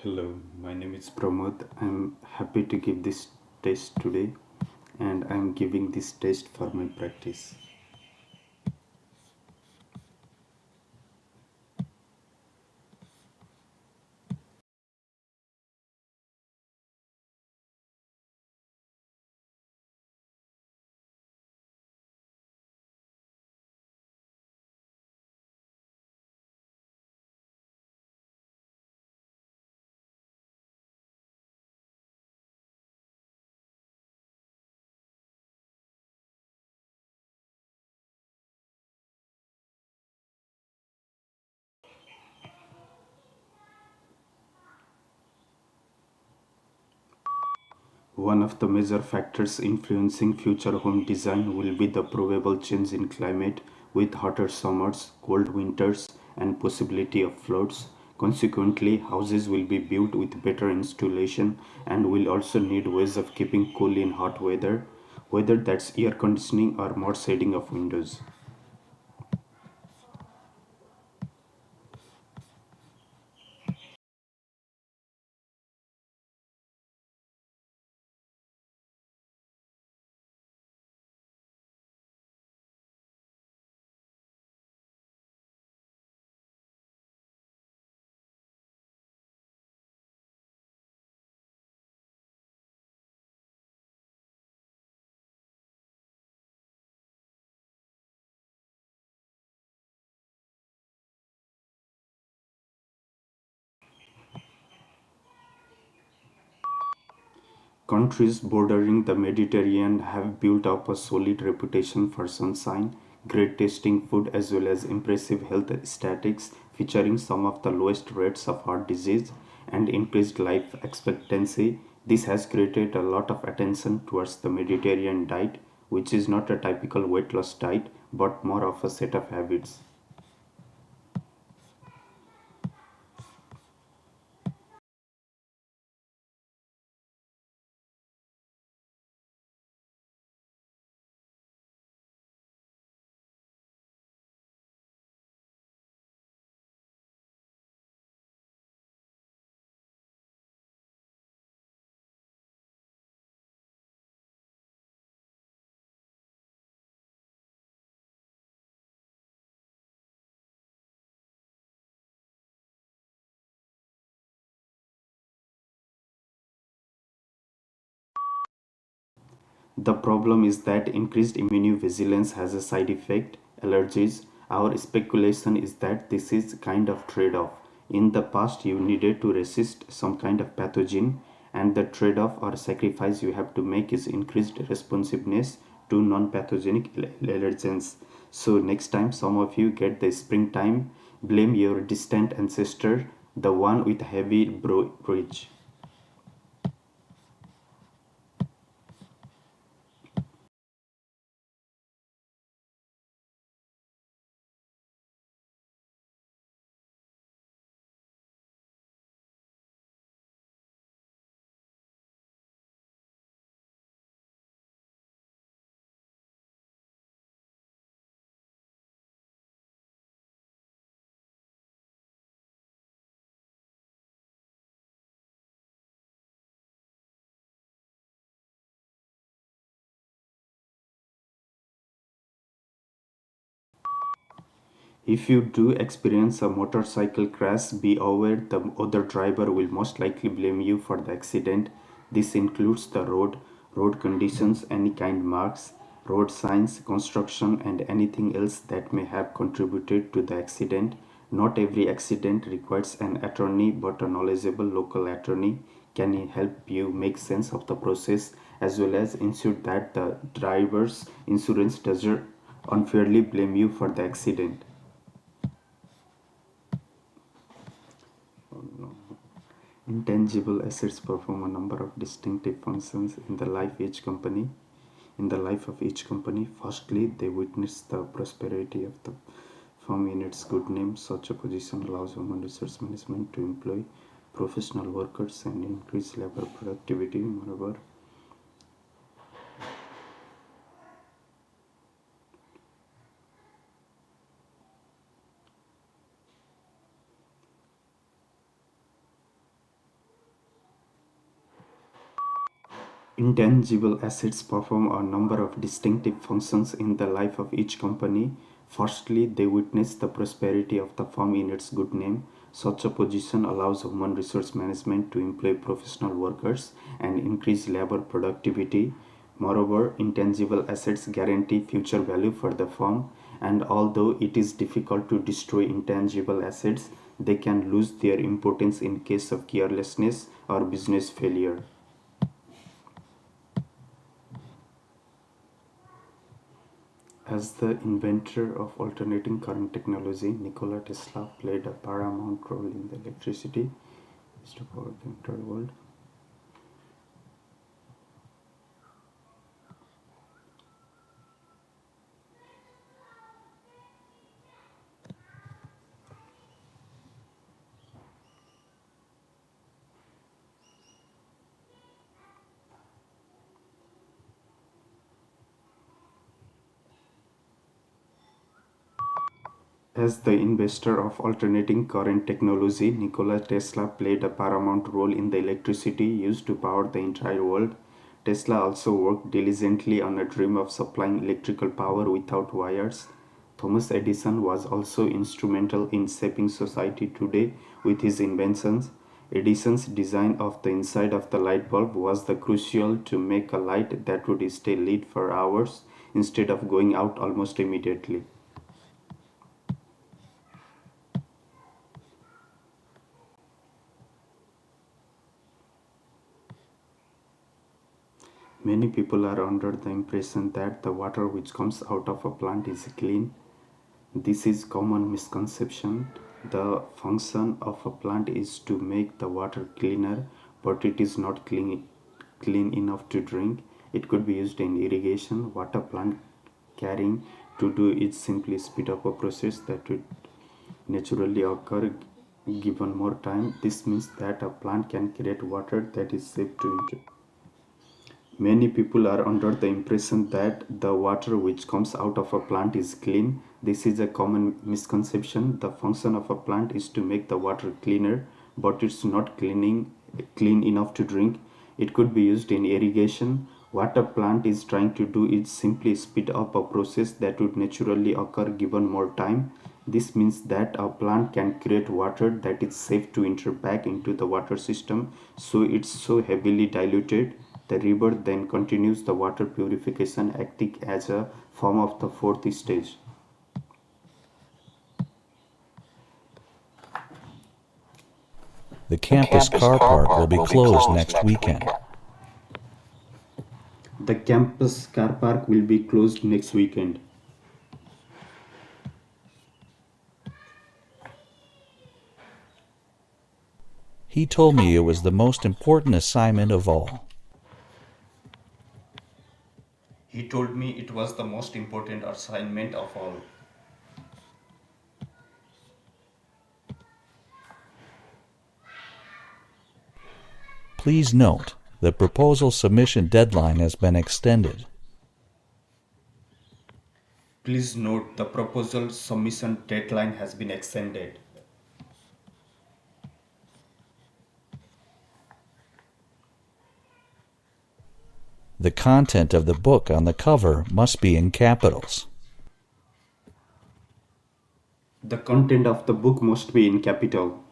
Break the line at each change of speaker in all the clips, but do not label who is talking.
Hello, my name is Pramod. I'm happy to give this test today, and I'm giving this test for my practice. One of the major factors influencing future home design will be the probable change in climate with hotter summers, cold winters, and possibility of floods. Consequently, houses will be built with better insulation and will also need ways of keeping cool in hot weather, whether that's air conditioning or more shading of windows. Countries bordering the Mediterranean have built up a solid reputation for sunshine, great tasting food, as well as impressive health statistics, featuring some of the lowest rates of heart disease and increased life expectancy. This has created a lot of attention towards the Mediterranean diet, which is not a typical weight loss diet but more of a set of habits. The problem is that increased immunovigilance has a side effect, allergies. Our speculation is that this is kind of trade-off. In the past, you needed to resist some kind of pathogen, and the trade-off or sacrifice you have to make is increased responsiveness to non-pathogenic allergens. So next time some of you get the springtime, blame your distant ancestor, the one with heavy bridge. If you do experience a motorcycle crash, be aware the other driver will most likely blame you for the accident. This includes the road conditions, any kind marks, road signs, construction, and anything else that may have contributed to the accident. Not every accident requires an attorney, but a knowledgeable local attorney can help you make sense of the process as well as ensure that the driver's insurance doesn't unfairly blame you for the accident. Intangible assets perform a number of distinctive functions in the life of each company. Firstly, they witness the prosperity of the firm in its good name. Such a position allows human resource management to employ professional workers and increase labor productivity. Moreover, Intangible assets perform a number of distinctive functions in the life of each company. Firstly, they witness the prosperity of the firm in its good name. Such a position allows human resource management to employ professional workers and increase labor productivity. Moreover, intangible assets guarantee future value for the firm, and although it is difficult to destroy intangible assets, they can lose their importance in case of carelessness or business failure. As the inventor of alternating current technology, Nikola Tesla played a paramount role in the electricity used to power the entire world. As the inventor of alternating current technology, Nikola Tesla played a paramount role in the electricity used to power the entire world. Tesla also worked diligently on a dream of supplying electrical power without wires. Thomas Edison was also instrumental in shaping society today with his inventions. Edison's design of the inside of the light bulb was the crucial to make a light that would stay lit for hours instead of going out almost immediately. Many people are under the impression that the water which comes out of a plant is clean. This is common misconception. The function of a plant is to make the water cleaner, but it is not clean enough to drink. It could be used in irrigation. What a plant caring to do is simply speed up a process that would naturally occur given more time. This means that a plant can create water that is safe to drink. Many people are under the impression that the water which comes out of a plant is clean. This is a common misconception. The function of a plant is to make the water cleaner, but it's not clean enough to drink. It could be used in irrigation. What a plant is trying to do is simply speed up a process that would naturally occur given more time. This means that a plant can create water that is safe to enter back into the water system, so it's so heavily diluted. The river then continues the water purification, acting as a form of the fourth stage.
The
The
campus
campus
car
car
park will
park
be
will be
closed
closed
next
next
weekend.
weekend.
The campus car park will be closed next weekend.
He told me it was the most important assignment of all.
He told me it was the most important assignment of all.
Please note, the proposal submission deadline has been extended.
Please note the proposal submission deadline has been extended.
The content of the book on the cover must be in capitals.
The content of the book must be in capital.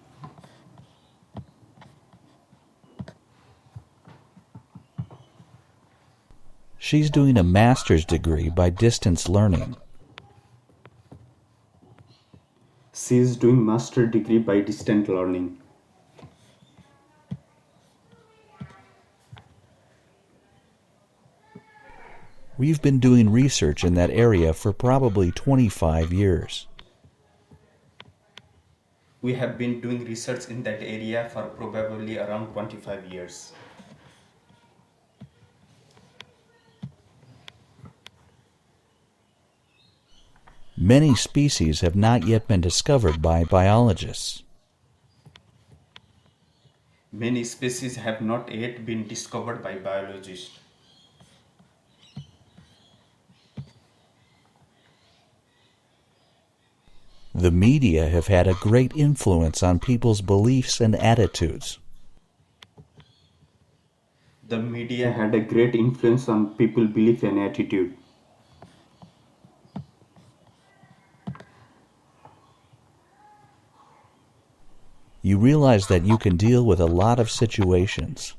She's doing a master's degree by distance learning.
She is doing master degree by distant learning.
We've been doing research in that area for probably 25 years.
We have been doing research in that area for probably around 25 years.
Many species have not yet been discovered by biologists.
Many species have not yet been discovered by biologists.
The media have had a great influence on people's beliefs and attitudes.
The media had a great influence on people belief and attitude.
You realize that you can deal with a lot of situations.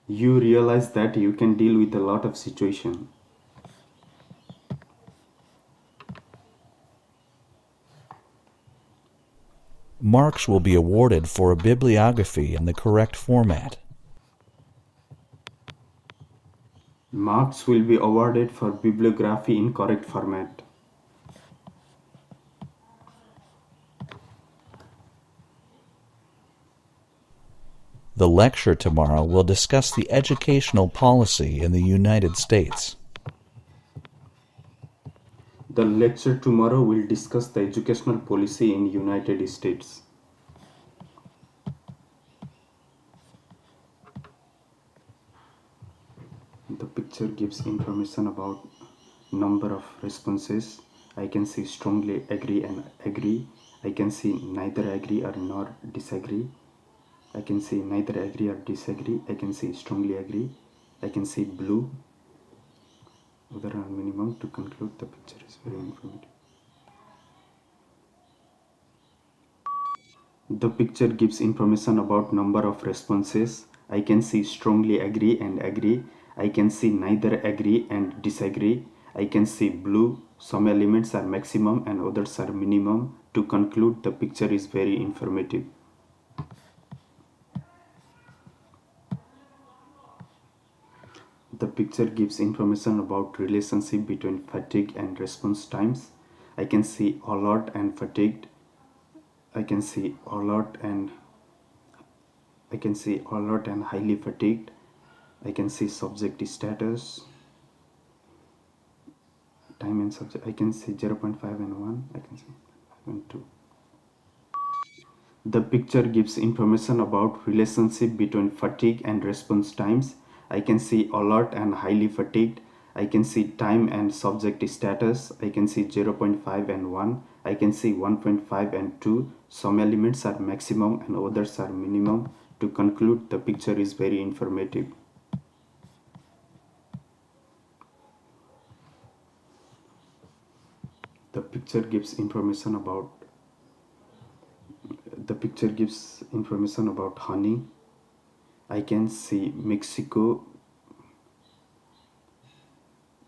You realize that you can deal with a lot of situations.
Marks will be awarded for a bibliography in the correct format.
Marks will be awarded for bibliography in correct format.
The lecture tomorrow will discuss the educational policy in the United States.
The lecture tomorrow will discuss the educational policy in United States. The picture gives information about number of responses. I can see strongly agree and agree. I can see neither agree or nor disagree. I can see neither agree or disagree. I can see strongly agree. I can see blue. Other are minimum. To conclude, the picture is very informative. The picture gives information about number of responses. I can see strongly agree and agree. I can see neither agree and disagree. I can see blue. Some elements are maximum and others are minimum. To conclude, the picture is very informative. The picture gives information about relationship between fatigue and response times. I can see alert and fatigued. I can see alert and highly fatigued. I can see subject status, time and subject. I can see 0.5 and 1. I can see 5 and 2. The picture gives information about relationship between fatigue and response times. I can see alert and highly fatigued. I can see time and subject status. I can see 0.5 and 1. I can see 1.5 and 2. Some elements are maximum and others are minimum. To conclude, the picture is very informative. The picture gives information about honey. I can see Mexico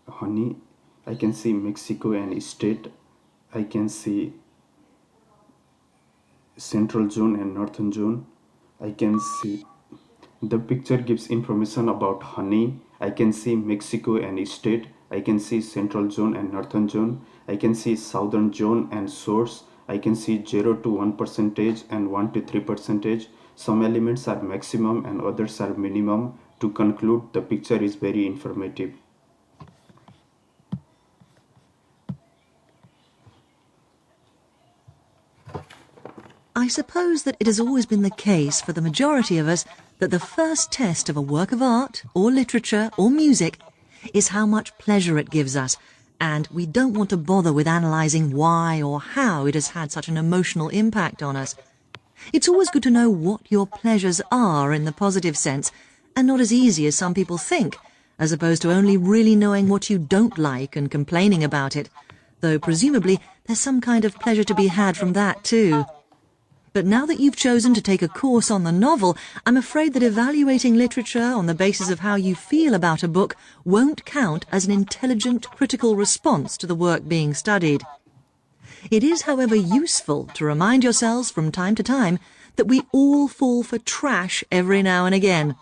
honey. I can see Mexico and state. I can see central zone and northern zone. I can see the picture gives information about honey. I can see Mexico and state. I can see central zone and northern zone. I can see southern zone and source. I can see 0 to 1 percentage and 1 to 3 percentage. Some elements are maximum and others are minimum. To conclude, the picture is very informative.
I suppose that it has always been the case for the majority of us that the first test of a work of art, or literature, or music is how much pleasure it gives us, and we don't want to bother with analysing why or how it has had such an emotional impact on us. It's always good to know what your pleasures are in the positive sense, and not as easy as some people think, as opposed to only really knowing what you don't like and complaining about it, though presumably there's some kind of pleasure to be had from that too. But now that you've chosen to take a course on the novel, I'm afraid that evaluating literature on the basis of how you feel about a book won't count as an intelligent, critical response to the work being studied. It is, however, useful to remind yourselves from time to time that we all fall for trash every now and again.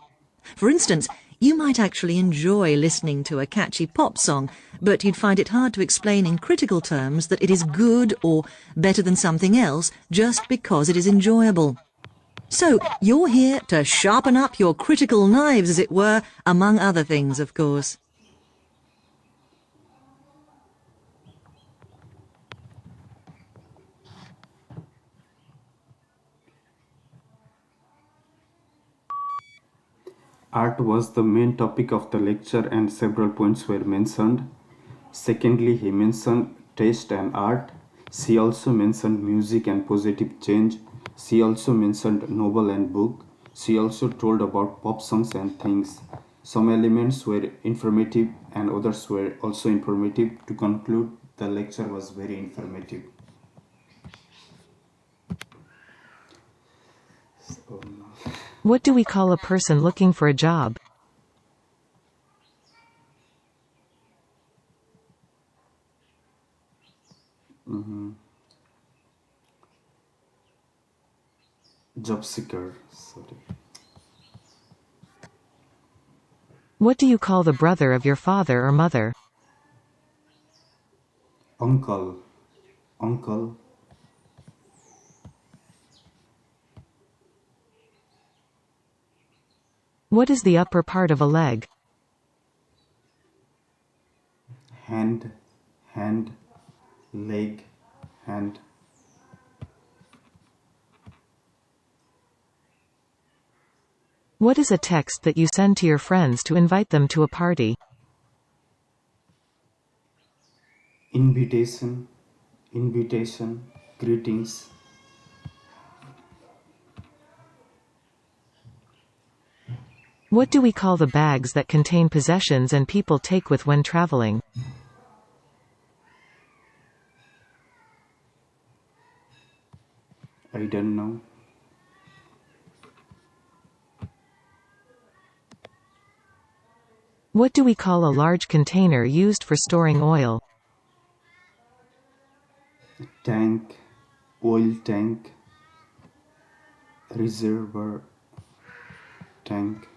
For instance, you might actually enjoy listening to a catchy pop song, but you'd find it hard to explain in critical terms that it is good or better than something else just because it is enjoyable. So, you're here to sharpen up your critical knives, as it were, among other things, of course.
Art was the main topic of the lecture and several points were mentioned. Secondly, he mentioned taste and art. She also mentioned music and positive change. She also mentioned novel and book. She also told about pop songs and things. Some elements were informative and others were also informative. To conclude, the lecture was very informative. So,
What do we call a person looking for a job?
job seeker. Sorry.
What do you call the brother of your father or mother?
Uncle. Uncle.
What is the upper part of a leg?
Hand. Hand. Leg. Hand.
What is a text that you send to your friends to invite them to a party?
Invitation. Invitation. Greetings.
What do we call the bags that contain possessions and people take with when traveling?
I don't know.
What do we call a large container used for storing oil?
Tank. Oil tank. Reservoir tank.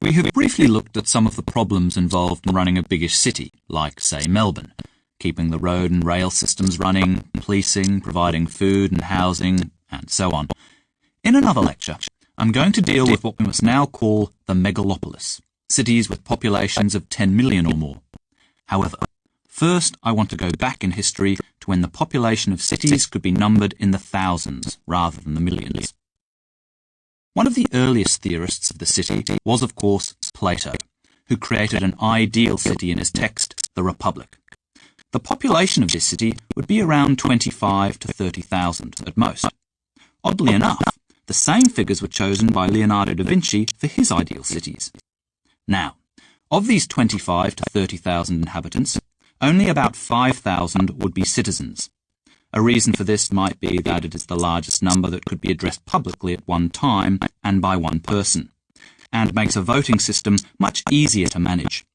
We have briefly looked at some of the problems involved in running a biggish city, like, say, Melbourne, keeping the road and rail systems running, policing, providing food and housing, and so on. In another lecture, I'm going to deal with what we must now call the megalopolis, cities with populations of 10 million or more. However, first I want to go back in history to when the population of cities could be numbered in the thousands rather than the millions. One of the earliest theorists of the city was, of course, Plato, who created an ideal city in his text, The Republic. The population of this city would be around 25 to 30,000 at most. Oddly enough, the same figures were chosen by Leonardo da Vinci for his ideal cities. Now, of these 25 to 30,000 inhabitants, only about 5,000 would be citizens. A reason for this might be that it is the largest number that could be addressed publicly at one time and by one person, and makes a voting system much easier to manage.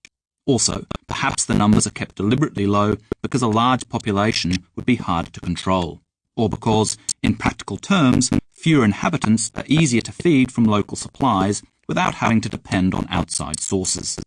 Also, perhaps the numbers are kept deliberately low because a large population would be harder to control, or because, in practical terms, fewer inhabitants are easier to feed from local supplies without having to depend on outside sources.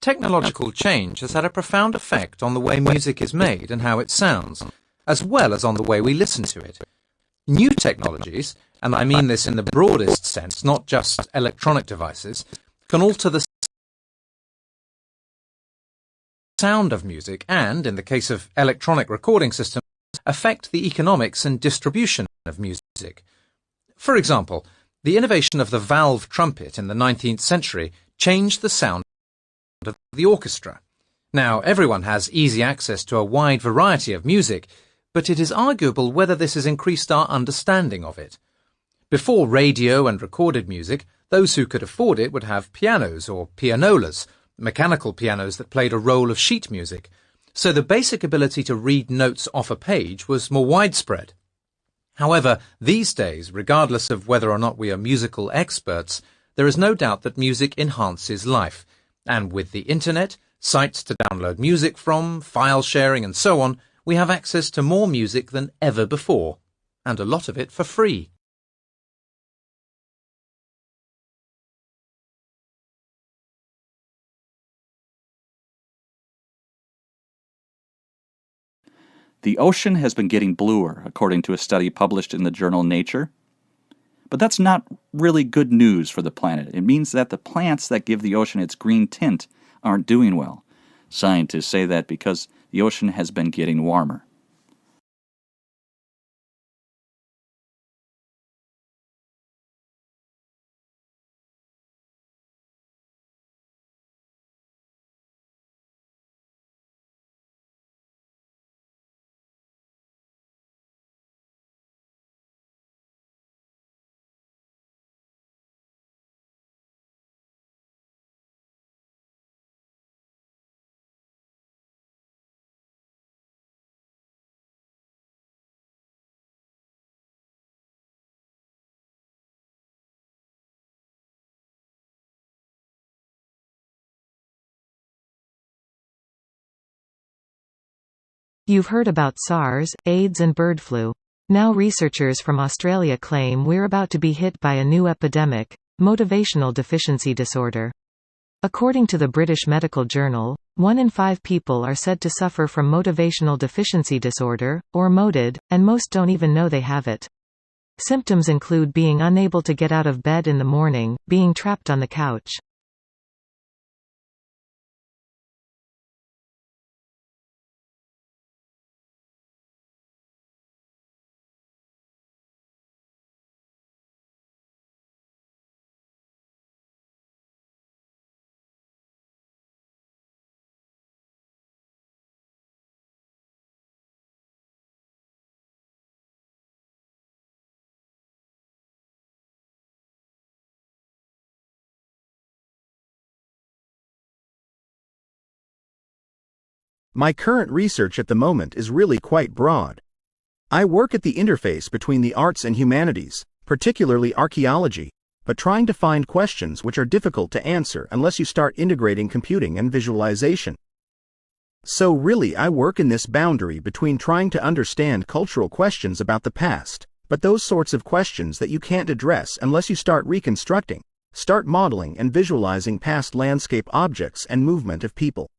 Technological change has had a profound effect on the way music is made and how it sounds, as well as on the way we listen to it. New technologies, and I mean this in the broadest sense, not just electronic devices, can alter the sound of music and, in the case of electronic recording systems, affect the economics and distribution of music. For example, the innovation of the valve trumpet in the 19th century changed the sound of the orchestra. Now, everyone has easy access to a wide variety of music, but it is arguable whether this has increased our understanding of it. Before radio and recorded music, those who could afford it would have pianos or pianolas, mechanical pianos that played a role of sheet music, so the basic ability to read notes off a page was more widespread. However, these days, regardless of whether or not we are musical experts, there is no doubt that music enhances life, and with the internet, sites to download music from, file sharing and so on, we have access to more music than ever before, and a lot of it for free.
The ocean has been getting bluer, according to a study published in the journal Nature. But that's not really good news for the planet. It means that the plants that give the ocean its green tint aren't doing well. Scientists say that because the ocean has been getting warmer.
You've heard about SARS, AIDS and bird flu. Now researchers from Australia claim we're about to be hit by a new epidemic, motivational deficiency disorder. According to the British Medical Journal, 1 in 5 people are said to suffer from motivational deficiency disorder, or MODD, and most don't even know they have it. Symptoms include being unable to get out of bed in the morning, being trapped on the couch.
My current research at the moment is really quite broad. I work at the interface between the arts and humanities, particularly archaeology, but trying to find questions which are difficult to answer unless you start integrating computing and visualization. So really I work in this boundary between trying to understand cultural questions about the past, but those sorts of questions that you can't address unless you start reconstructing, start modeling and visualizing past landscape objects and movement of people.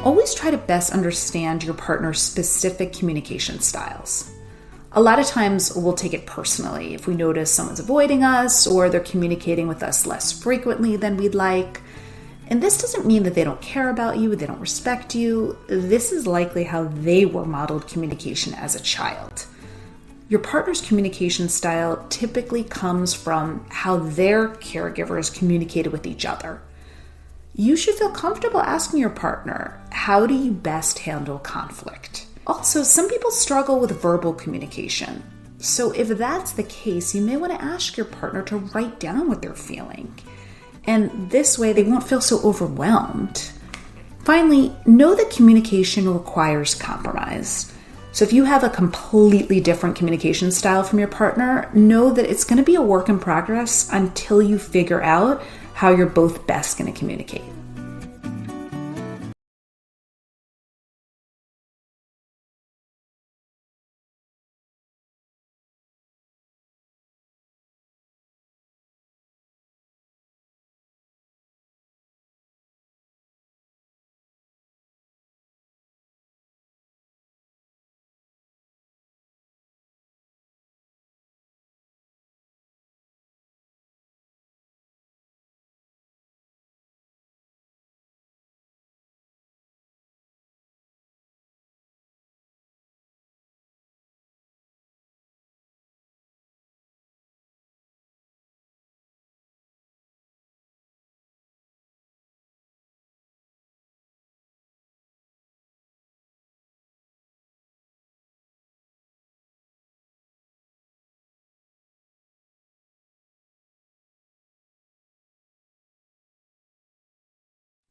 always try to best understand your partner's specific communication styles. A lot of times we'll take it personally if we notice someone's avoiding us or they're communicating with us less frequently than we'd like. And this doesn't mean that they don't care about you, they don't respect you. This is likely how they were modeled communication as a child. Your partner's communication style typically comes from how their caregivers communicated with each other. You should feel comfortable asking your partner, how do you best handle conflict? Also, some people struggle with verbal communication. So if that's the case, you may want to ask your partner to write down what they're feeling. And this way they won't feel so overwhelmed. Finally, know that communication requires compromise. So if you have a completely different communication style from your partner, know that it's going to be a work in progress until you figure out how you're both best going to communicate.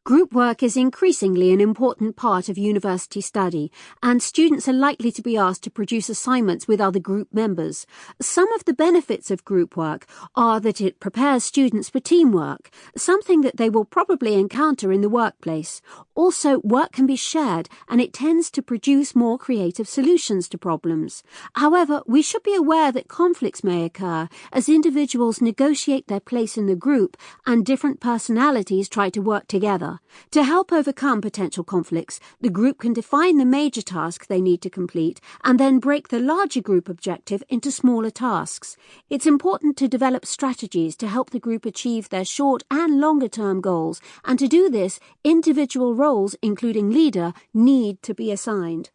Group work is increasingly an important part of university study, and students are likely to be asked to produce assignments with other group members. Some of the benefits of group work are that it prepares students for teamwork, something that they will probably encounter in the workplace. Also, work can be shared, and it tends to produce more creative solutions to problems. However, we should be aware that conflicts may occur as individuals negotiate their place in the group and different personalities try to work together. To help overcome potential conflicts, the group can define the major task they need to complete and then break the larger group objective into smaller tasks. It's important to develop strategies to help the group achieve their short and longer term goals, and to do this, individual roles, including leader, need to be assigned.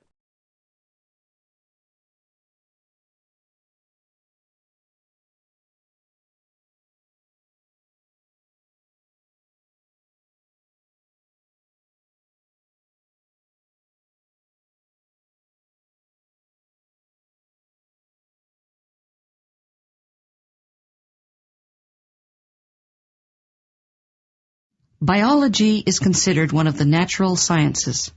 Biology is considered one of the natural sciences.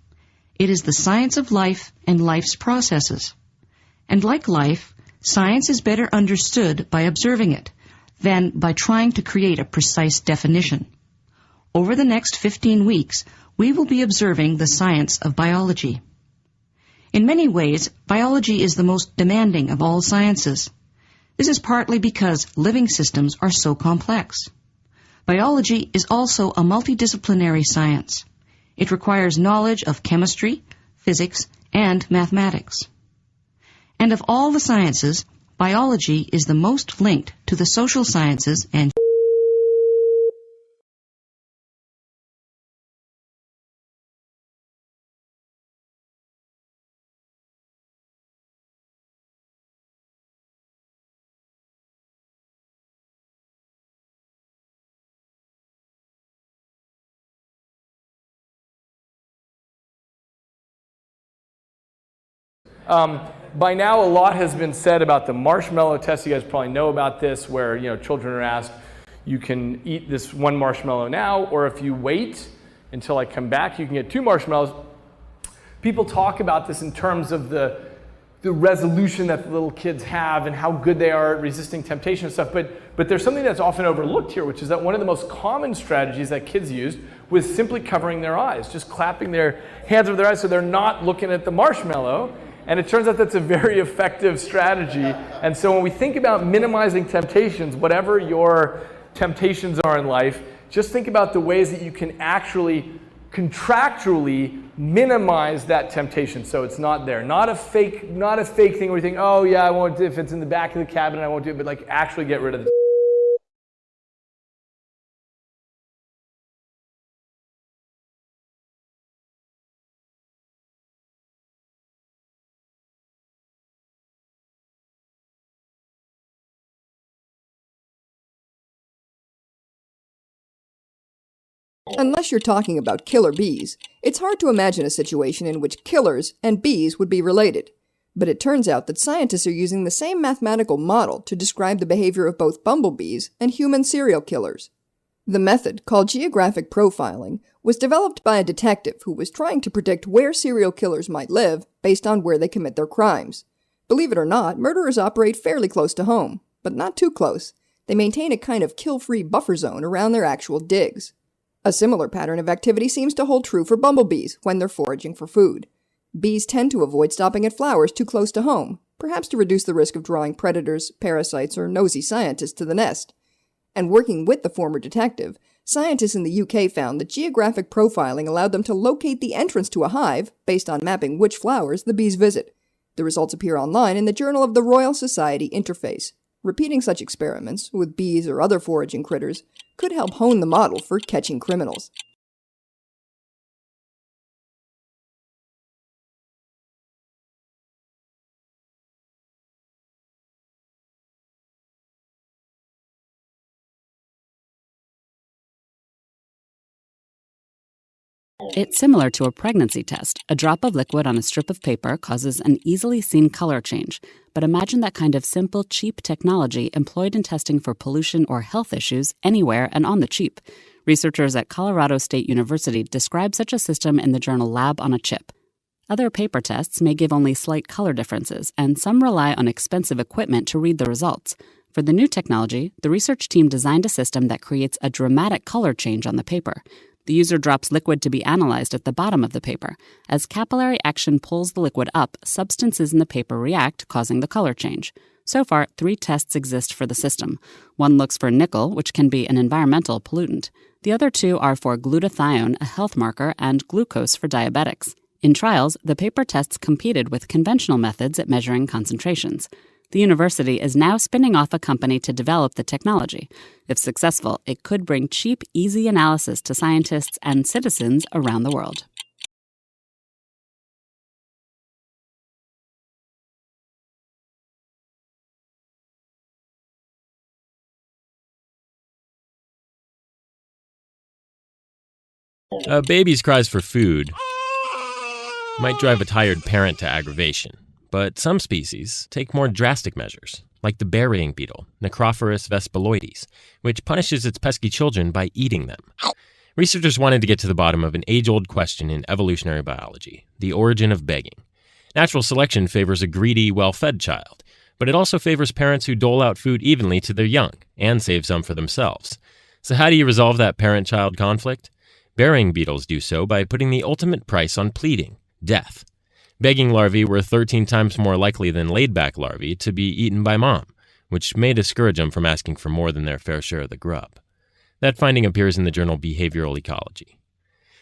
It is the science of life and life's processes. And like life, science is better understood by observing it than by trying to create a precise definition. Over the next 15 weeks, we will be observing the science of biology. In many ways, biology is the most demanding of all sciences. This is partly because living systems are so complex. Biology is also a multidisciplinary science. It requires knowledge of chemistry, physics, and mathematics. And of all the sciences, biology is the most linked to the social sciences and
by now, a lot has been said about the marshmallow test. You guys probably know about this, where children are asked, you can eat this one marshmallow now, or if you wait until I come back, you can get 2 marshmallows. People talk about this in terms of the resolution that the little kids have and how good they are at resisting temptation and stuff. But there's something that's often overlooked here, which is that one of the most common strategies that kids used was simply covering their eyes, just clapping their hands over their eyes so they're not looking at the marshmallow. And it turns out that's a very effective strategy. And so when we think about minimizing temptations, whatever your temptations are in life, just think about the ways that you can actually contractually minimize that temptation so it's not there. Not a fake thing where you think, oh yeah, I won't, if it's in the back of the cabinet, I won't do it, but like actually get rid of the
Unless you're talking about killer bees, it's hard to imagine a situation in which killers and bees would be related. But it turns out that scientists are using the same mathematical model to describe the behavior of both bumblebees and human serial killers. The method, called geographic profiling, was developed by a detective who was trying to predict where serial killers might live based on where they commit their crimes. Believe it or not, murderers operate fairly close to home, but not too close. They maintain a kind of kill-free buffer zone around their actual digs. A similar pattern of activity seems to hold true for bumblebees when they're foraging for food. Bees tend to avoid stopping at flowers too close to home, perhaps to reduce the risk of drawing predators, parasites, or nosy scientists to the nest. And working with the former detective, scientists in the UK found that geographic profiling allowed them to locate the entrance to a hive based on mapping which flowers the bees visit. The results appear online in the Journal of the Royal Society Interface. Repeating such experiments, with bees or other foraging critters, could help hone the model for catching criminals.
It's similar to a pregnancy test. A drop of liquid on a strip of paper causes an easily seen color change. But imagine that kind of simple, cheap technology employed in testing for pollution or health issues anywhere and on the cheap. Researchers at Colorado State University describe such a system in the journal Lab on a Chip. Other paper tests may give only slight color differences, and some rely on expensive equipment to read the results. For the new technology, the research team designed a system that creates a dramatic color change on the paper. The user drops liquid to be analyzed at the bottom of the paper. As capillary action pulls the liquid up, substances in the paper react, causing the color change. So far, 3 tests exist for the system. One looks for nickel, which can be an environmental pollutant. The other 2 are for glutathione, a health marker, and glucose for diabetics. In trials, the paper tests competed with conventional methods at measuring concentrations. The university is now spinning off a company to develop the technology. If successful, it could bring cheap, easy analysis to scientists and citizens around the world.
A baby's cries for food might drive a tired parent to aggravation, but some species take more drastic measures, like the burying beetle, Necrophorus vespuloides, which punishes its pesky children by eating them. Researchers wanted to get to the bottom of an age-old question in evolutionary biology, the origin of begging. Natural selection favors a greedy, well-fed child, but it also favors parents who dole out food evenly to their young and save some for themselves. So how do you resolve that parent-child conflict? Burying beetles do so by putting the ultimate price on pleading, death. Begging larvae were 13 times more likely than laid-back larvae to be eaten by mom, which may discourage them from asking for more than their fair share of the grub. That finding appears in the journal Behavioral Ecology.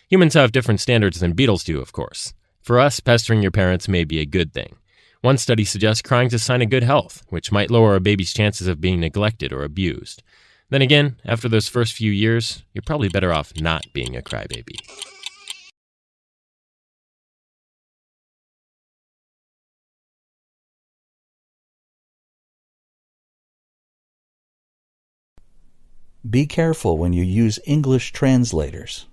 Humans have different standards than beetles do, of course. For us, pestering your parents may be a good thing. One study suggests crying is a sign of good health, which might lower a baby's chances of being neglected or abused. Then again, after those first few years, you're probably better off not being a crybaby.
Be careful when you use English translators.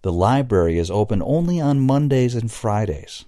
The library is open only on Mondays and Fridays.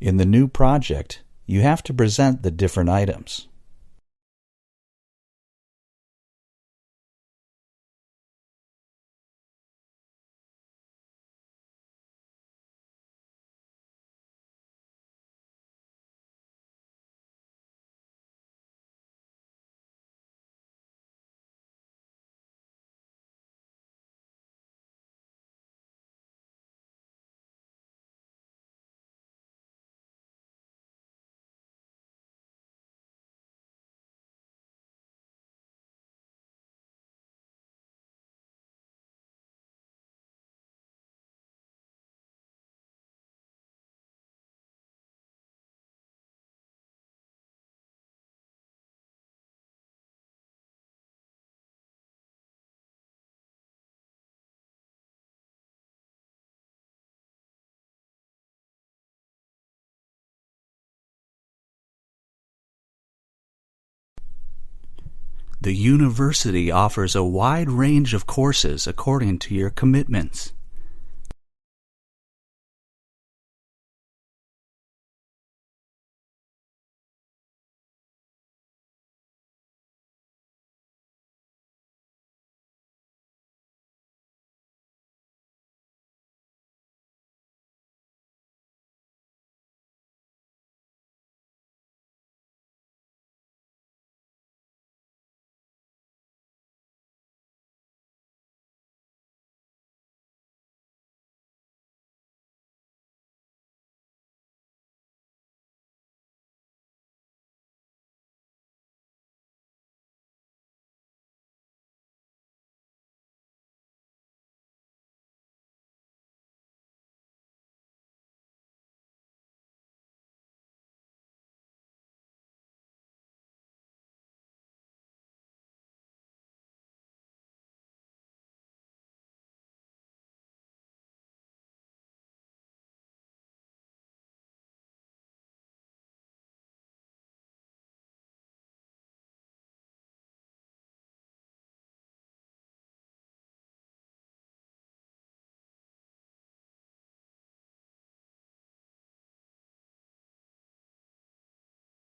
In the new project, you have to present the different items. The university offers a wide range of courses according to your commitments.